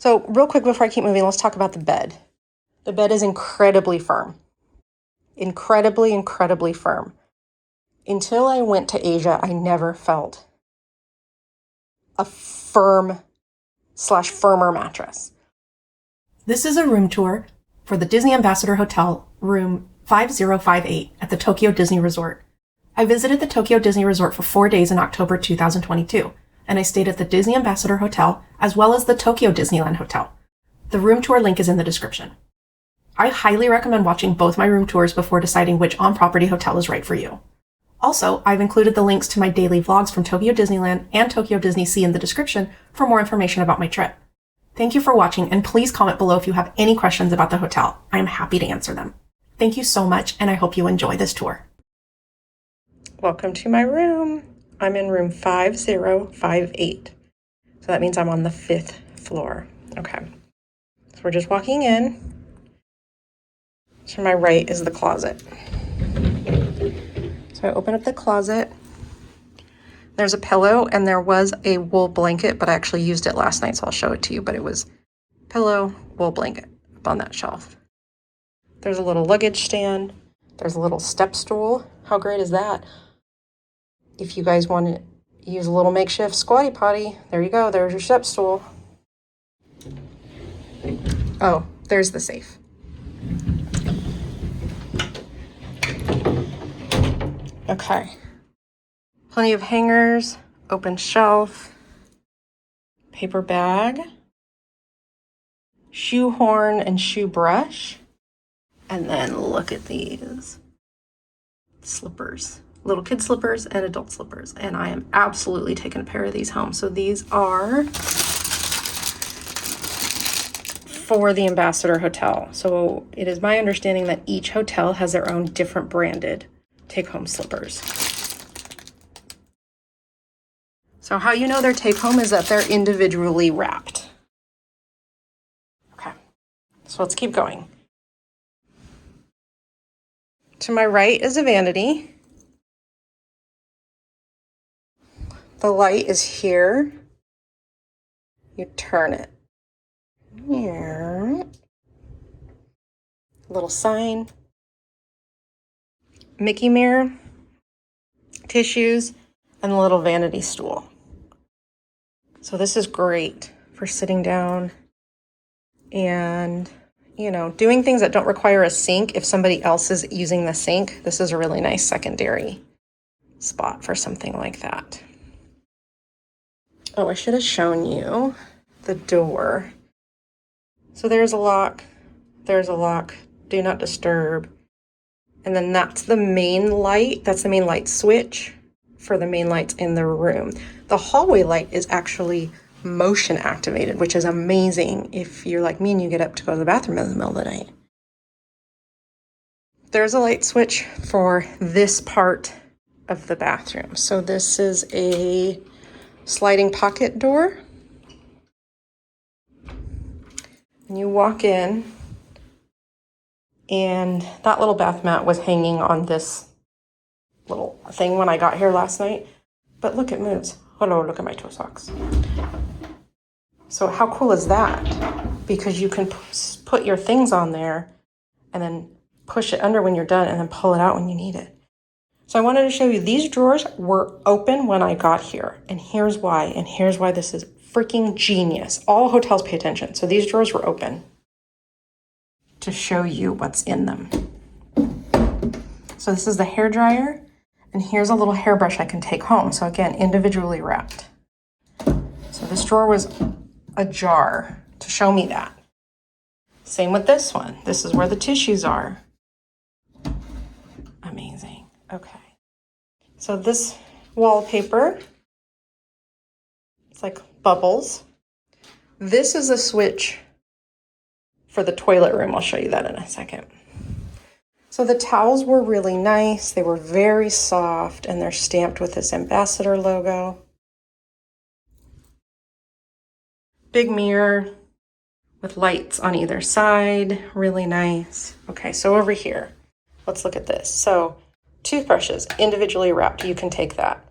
So real quick before I keep moving, let's talk about the bed. The bed is incredibly firm. Incredibly, incredibly firm. Until I went to Asia, I never felt a firmer mattress. This is a room tour for the Disney Ambassador Hotel, room 5058 at the Tokyo Disney Resort. I visited the Tokyo Disney Resort for 4 days in October 2022, and I stayed at the Disney Ambassador Hotel as well as the Tokyo Disneyland Hotel. The room tour link is in the description. I highly recommend watching both my room tours before deciding which on-property hotel is right for you. Also, I've included the links to my daily vlogs from Tokyo Disneyland and Tokyo Disney Sea in the description for more information about my trip. Thank you for watching, and please comment below if you have any questions about the hotel. I am happy to answer them. Thank you so much, and I hope you enjoy this tour. Welcome to my room. I'm in room 5058. So that means I'm on the 5th floor. Okay. So we're just walking in. To my right is the closet. So I open up the closet. There's a pillow and there was a wool blanket, but I actually used it last night, so I'll show it to you. But it was pillow, wool blanket up on that shelf. There's a little luggage stand. There's a little step stool. How great is that? If you guys want to use a little makeshift squatty potty, there you go. There's your step stool. Oh, there's the safe. Okay. Plenty of hangers, open shelf, paper bag, shoe horn and shoe brush. And then look at these slippers, little kid slippers and adult slippers. And I am absolutely taking a pair of these home. So these are for the Ambassador Hotel. So it is my understanding that each hotel has their own different branded take-home slippers. So how you know they're take-home is that they're individually wrapped. Okay, so let's keep going. To my right is a vanity. The light is here. You turn it. Here. Little sign. Mickey mirror. Tissues. And a little vanity stool. So this is great for sitting down and, doing things that don't require a sink. If somebody else is using the sink, this is a really nice secondary spot for something like that. Oh, I should have shown you the door. So there's a lock, do not disturb. And then that's the main light. That's the main light switch for the main lights in the room. The hallway light is actually motion activated, which is amazing if you're like me and you get up to go to the bathroom in the middle of the night. There's a light switch for this part of the bathroom. So this is a sliding pocket door. And you walk in, and that little bath mat was hanging on this little thing when I got here last night. But look, it moves. Hello, look at my toe socks. So how cool is that? Because you can put your things on there and then push it under when you're done and then pull it out when you need it. So I wanted to show you these drawers were open when I got here. And here's why. And here's why this is freaking genius. All hotels pay attention. So these drawers were open to show you what's in them. So this is the hair dryer. And here's a little hairbrush I can take home. So again, individually wrapped. So this drawer was ajar to show me that. Same with this one. This is where the tissues are. Amazing. Okay. So this wallpaper, it's like bubbles. This is a switch for the toilet room. I'll show you that in a second. So the towels were really nice. They were very soft and they're stamped with this Ambassador logo. Big mirror with lights on either side. Really nice. Okay, so over here, let's look at this. So toothbrushes, individually wrapped. You can take that.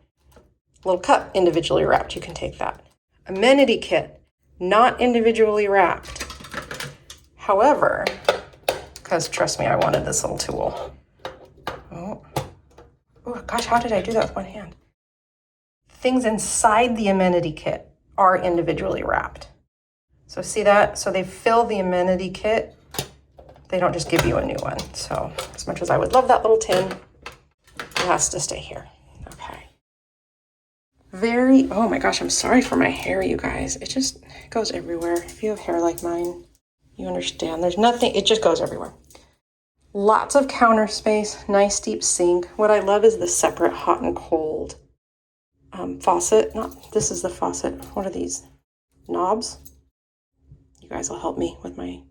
Little cup, individually wrapped. You can take that. Amenity kit, not individually wrapped. However, because trust me, I wanted this little tool. Oh gosh, how did I do that with one hand? Things inside the amenity kit are individually wrapped. So see that? So they fill the amenity kit. They don't just give you a new one. So as much as I would love that little tin, it has to stay here. Okay. Oh my gosh, I'm sorry for my hair, you guys. It just goes everywhere. If you have hair like mine, you understand. There's nothing, it just goes everywhere. Lots of counter space, nice deep sink. What I love is the separate hot and cold faucet. This is the faucet. What are these? Knobs? You guys will help me with my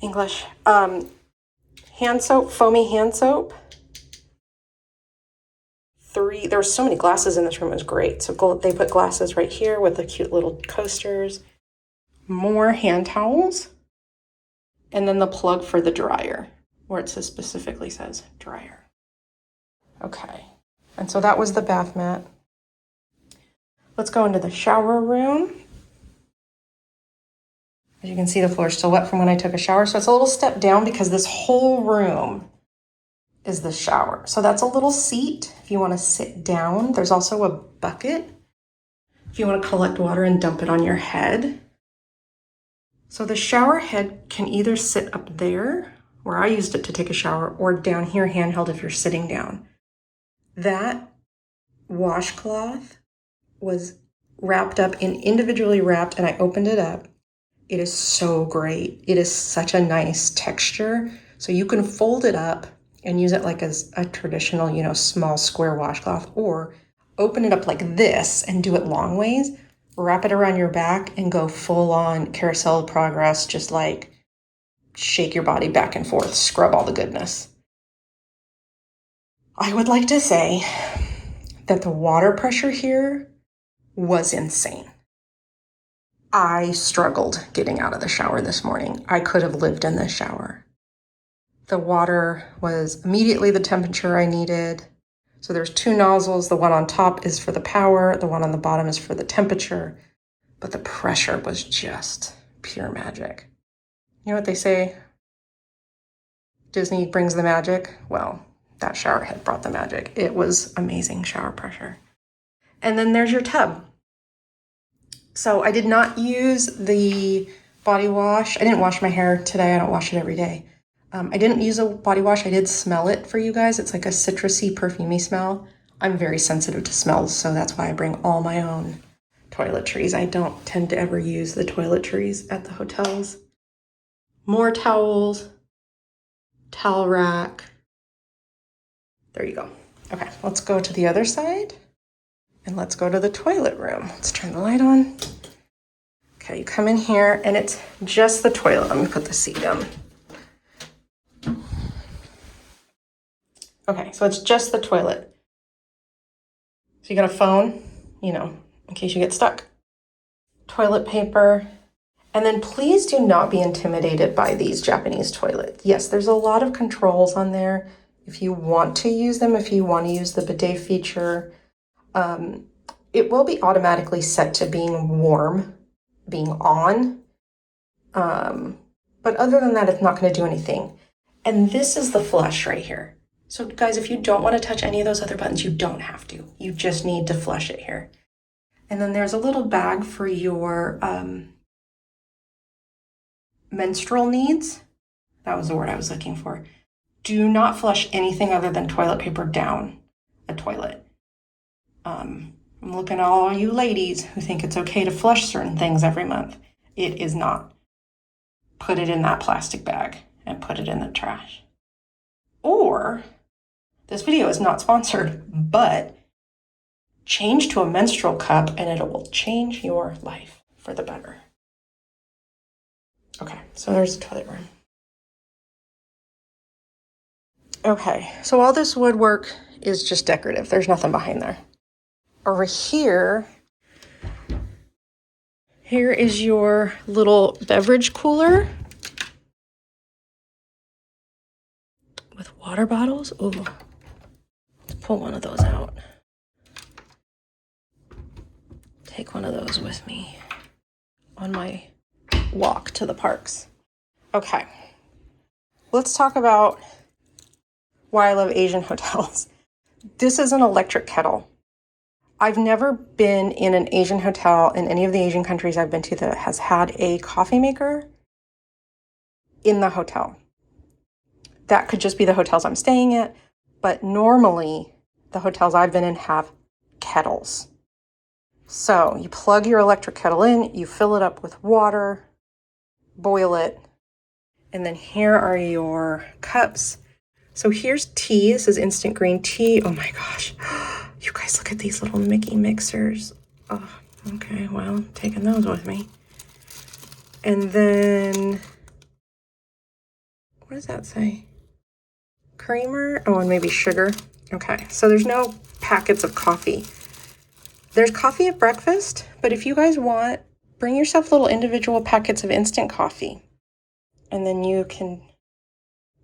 English. Hand soap, foamy hand soap. There were so many glasses in this room, it was great. So they put glasses right here with the cute little coasters. More hand towels. And then the plug for the dryer, where it specifically says dryer. Okay, and so that was the bath mat. Let's go into the shower room. As you can see, the floor is still wet from when I took a shower. So it's a little step down because this whole room is the shower. So that's a little seat if you want to sit down. There's also a bucket if you want to collect water and dump it on your head. So the shower head can either sit up there, where I used it to take a shower, or down here handheld if you're sitting down. That washcloth was wrapped up in individually wrapped, and I opened it up. It is so great. It is such a nice texture. So you can fold it up and use it like as a traditional, small square washcloth, or open it up like this and do it long ways, wrap it around your back and go full on carousel of progress, just like shake your body back and forth, scrub all the goodness. I would like to say that the water pressure here was insane. I struggled getting out of the shower this morning. I could have lived in this shower. The water was immediately the temperature I needed. So there's 2 nozzles. The one on top is for the power. The one on the bottom is for the temperature. But the pressure was just pure magic. You know what they say? Disney brings the magic. Well, that shower head brought the magic. It was amazing shower pressure. And then there's your tub. So I did not use the body wash. I didn't wash my hair today. I don't wash it every day. I didn't use a body wash. I did smell it for you guys. It's like a citrusy, perfumey smell. I'm very sensitive to smells, so that's why I bring all my own toiletries. I don't tend to ever use the toiletries at the hotels. More towels, towel rack. There you go. Okay, let's go to the other side and let's go to the toilet room. Let's turn the light on. Okay, you come in here and it's just the toilet. Let me put the seat down. Okay, so it's just the toilet. So you got a phone, in case you get stuck. Toilet paper. And then please do not be intimidated by these Japanese toilets. Yes, there's a lot of controls on there. If you want to use them, if you want to use the bidet feature, it will be automatically set to being warm, being on. But other than that, it's not going to do anything. And this is the flush right here. So guys, if you don't want to touch any of those other buttons, you don't have to. You just need to flush it here. And then there's a little bag for your menstrual needs. That was the word I was looking for. Do not flush anything other than toilet paper down a toilet. I'm looking at all you ladies who think it's okay to flush certain things every month. It is not. Put it in that plastic bag and put it in the trash. Or, this video is not sponsored, but change to a menstrual cup and it will change your life for the better. Okay, so there's the toilet room. Okay, so all this woodwork is just decorative. There's nothing behind there. Over here is your little beverage cooler with water bottles. Ooh, let's pull one of those out. Take one of those with me. on my walk to the parks. Okay, let's talk about why I love Asian hotels. This is an electric kettle. I've never been in an Asian hotel in any of the Asian countries I've been to that has had a coffee maker in the hotel. That could just be the hotels I'm staying at, but normally the hotels I've been in have kettles. So you plug your electric kettle in, you fill it up with water, boil it, and then here are your cups. So here's tea. This is instant green tea. Oh my gosh. You guys, look at these little Mickey mixers. Oh, okay, well, taking those with me. And then, what does that say? Creamer? Oh, and maybe sugar. Okay, so there's no packets of coffee. There's coffee at breakfast, but if you guys want, bring yourself little individual packets of instant coffee. And then you can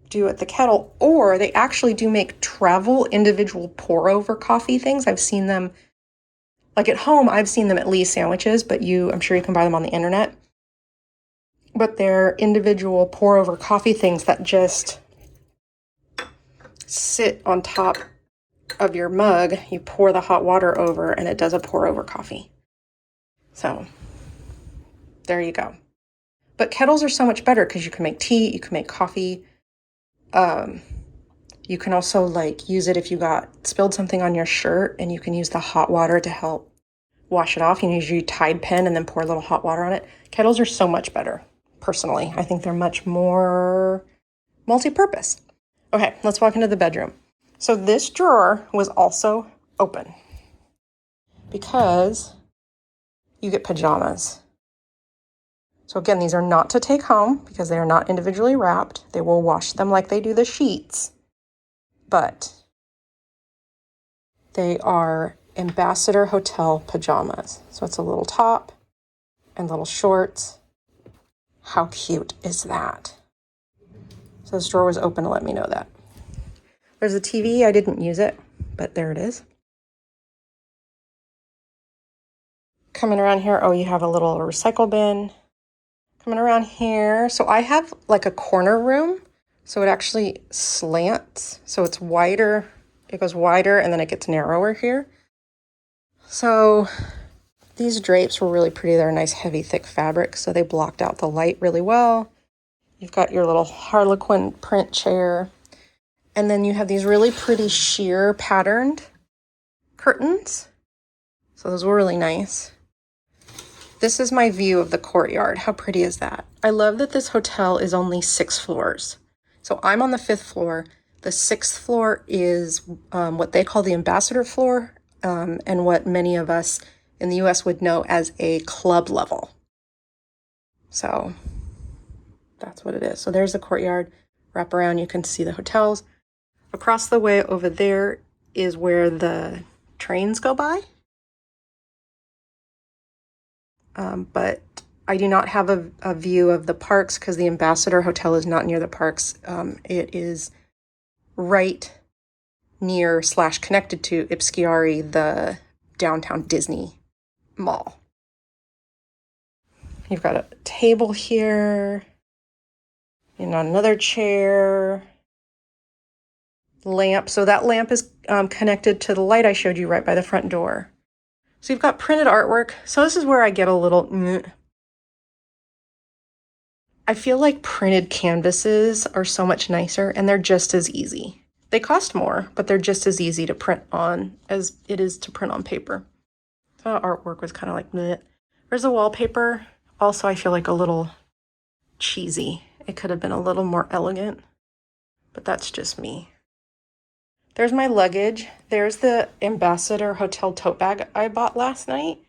do at the kettle, or they actually do make travel individual pour over coffee things. I've seen them, like at home, I've seen them at Lee's Sandwiches, but I'm sure you can buy them on the internet. But they're individual pour over coffee things that just sit on top of your mug. You pour the hot water over and it does a pour over coffee. So there you go. But kettles are so much better because you can make tea, you can make coffee. You can also use it if you got spilled something on your shirt, and you can use the hot water to help wash it off. You can use your Tide pen and then pour a little hot water on it. Kettles are so much better, personally. I think they're much more multi-purpose. Okay, let's walk into the bedroom. So this drawer was also open because you get pajamas. So again, these are not to take home because they are not individually wrapped. They will wash them like they do the sheets, but they are Ambassador Hotel pajamas. So it's a little top and little shorts. How cute is that? So this drawer was open to let me know that. There's a TV. I didn't use it, but there it is. Coming around here, oh, you have a little recycle bin. Coming around here, so I have like a corner room, so it actually slants, so it's wider, it goes wider and then it gets narrower here. So these drapes were really pretty. They're a nice heavy thick fabric, so they blocked out the light really well. You've got your little Harlequin print chair, and then you have these really pretty sheer patterned curtains, so those were really nice. This is my view of the courtyard. How pretty is that? I love that this hotel is only 6 floors. So I'm on the 5th floor. The 6th floor is what they call the ambassador floor, and what many of us in the US would know as a club level. So that's what it is. So there's the courtyard. Wrap around, you can see the hotels. Across the way over there is where the trains go by. But I do not have a view of the parks because the Ambassador Hotel is not near the parks. It is right near / connected to Ipschiari, the downtown Disney mall. You've got a table here, and another chair, lamp. So that lamp is connected to the light I showed you right by the front door. So you've got printed artwork. So this is where I get a little, I feel like printed canvases are so much nicer, and they're just as easy. They cost more, but they're just as easy to print on as it is to print on paper. So artwork was kind of like, bleh. There's a wallpaper. Also, I feel like a little cheesy. It could have been a little more elegant, but that's just me. There's my luggage. There's the Ambassador Hotel tote bag I bought last night.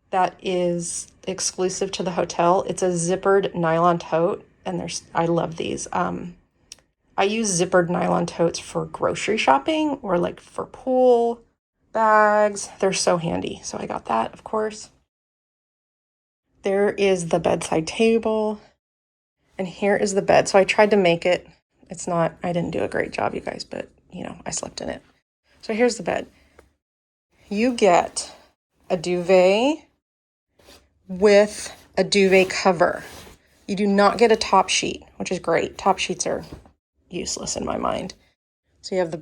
That is exclusive to the hotel. It's a zippered nylon tote, and I love these. I use zippered nylon totes for grocery shopping or like for pool bags. They're so handy. So I got that, of course. There is the bedside table, and here is the bed. So I tried to make it. I didn't do a great job, you guys, but I slept in it. So here's the bed. You get a duvet with a duvet cover. You do not get a top sheet, which is great. Top sheets are useless in my mind. So you have the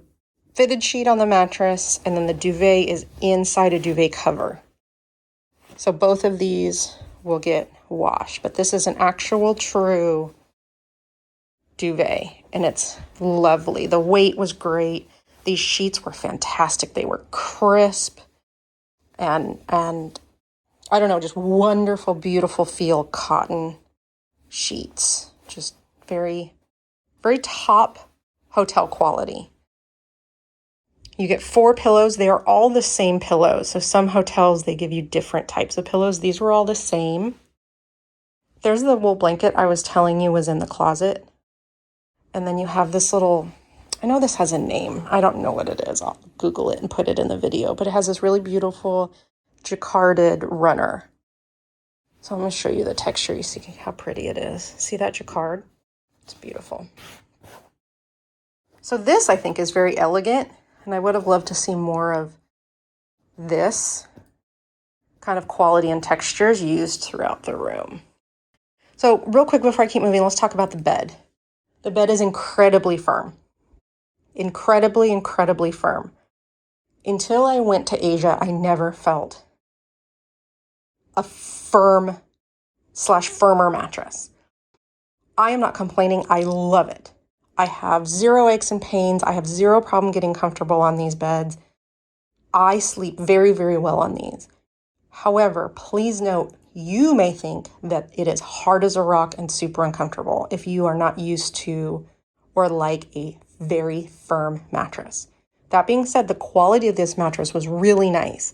fitted sheet on the mattress, and then the duvet is inside a duvet cover. So both of these will get washed, but this is an actual true duvet, and it's lovely. The weight was great. These sheets were fantastic. They were crisp and I don't know, just wonderful, beautiful feel cotton sheets. Just very, very top hotel quality. You get 4 pillows. They are all the same pillows. So some hotels, they give you different types of pillows. These were all the same. There's the wool blanket I was telling you was in the closet. And then you have this little, I know this has a name. I don't know what it is. I'll Google it and put it in the video. But it has this really beautiful jacquarded runner. So I'm going to show you the texture. You see how pretty it is. See that jacquard? It's beautiful. So this, I think, is very elegant. And I would have loved to see more of this kind of quality and textures used throughout the room. So real quick before I keep moving, let's talk about the bed. The bed is incredibly firm. Incredibly, incredibly firm. Until I went to Asia, I never felt a firmer mattress. I am not complaining. I love it. I have 0 aches and pains. I have 0 problem getting comfortable on these beds. I sleep very, very well on these. However, please note, you may think that it is hard as a rock and super uncomfortable if you are not used to or like a very firm mattress. That being said, the quality of this mattress was really nice.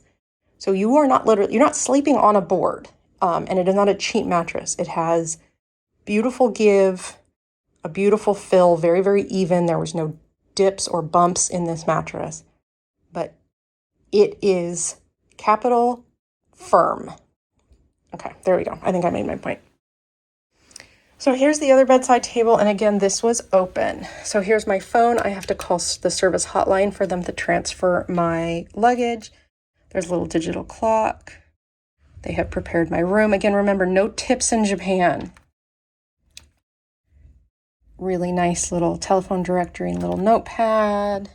So you're not sleeping on a board, and it is not a cheap mattress. It has beautiful give, a beautiful fill, very, very even. There was no dips or bumps in this mattress, but it is capital firm. Okay, there we go. I think I made my point. So here's the other bedside table, and again, this was open. So here's my phone. I have to call the service hotline for them to transfer my luggage. There's a little digital clock. They have prepared my room. Again, remember, no tips in Japan. Really nice little telephone directory and little notepad.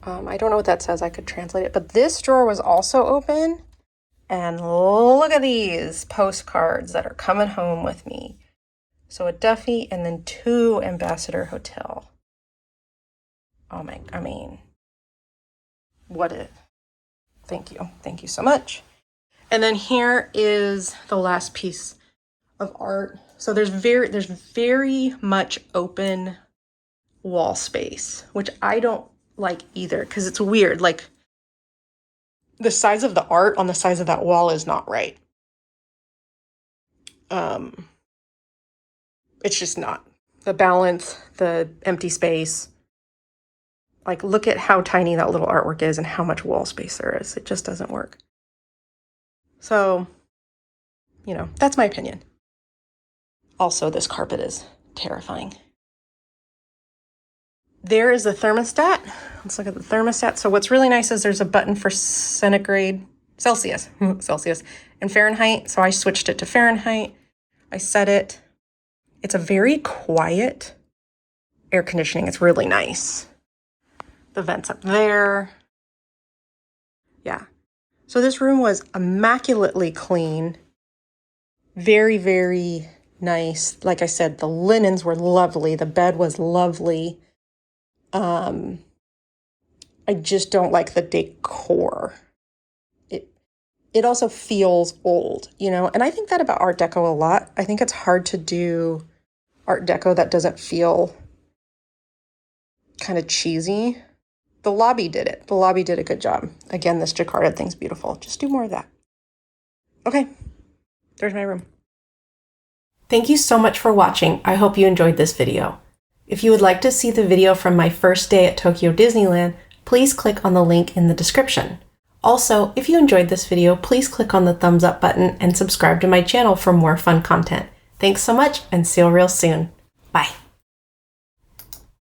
I don't know what that says. I could translate it. But this drawer was also open. And look at these postcards that are coming home with me. So a Duffy and then 2 Ambassador Hotel. Thank you. Thank you so much. And then here is the last piece of art. So there's very much open wall space, which I don't like either because it's weird. Like the size of the art on the size of that wall is not right. It's just not. The balance, the empty space. Like, look at how tiny that little artwork is and how much wall space there is. It just doesn't work. So, that's my opinion. Also, this carpet is terrifying. There is the thermostat. Let's look at the thermostat. So what's really nice is there's a button for Celsius, and Fahrenheit. So I switched it to Fahrenheit. I set it. It's a very quiet air conditioning. It's really nice. The vents up there. Yeah. So this room was immaculately clean. Very, very nice. Like I said, the linens were lovely. The bed was lovely. I just don't like the decor. It also feels old, and I think that about Art Deco a lot. I think it's hard to do Art Deco that doesn't feel kind of cheesy. The lobby did it. The lobby did a good job. Again, this jacquarded thing's beautiful. Just do more of that. Okay, there's my room. Thank you so much for watching. I hope you enjoyed this video. If you would like to see the video from my first day at Tokyo Disneyland, please click on the link in the description. Also, if you enjoyed this video, please click on the thumbs up button and subscribe to my channel for more fun content. Thanks so much and see you real soon. Bye.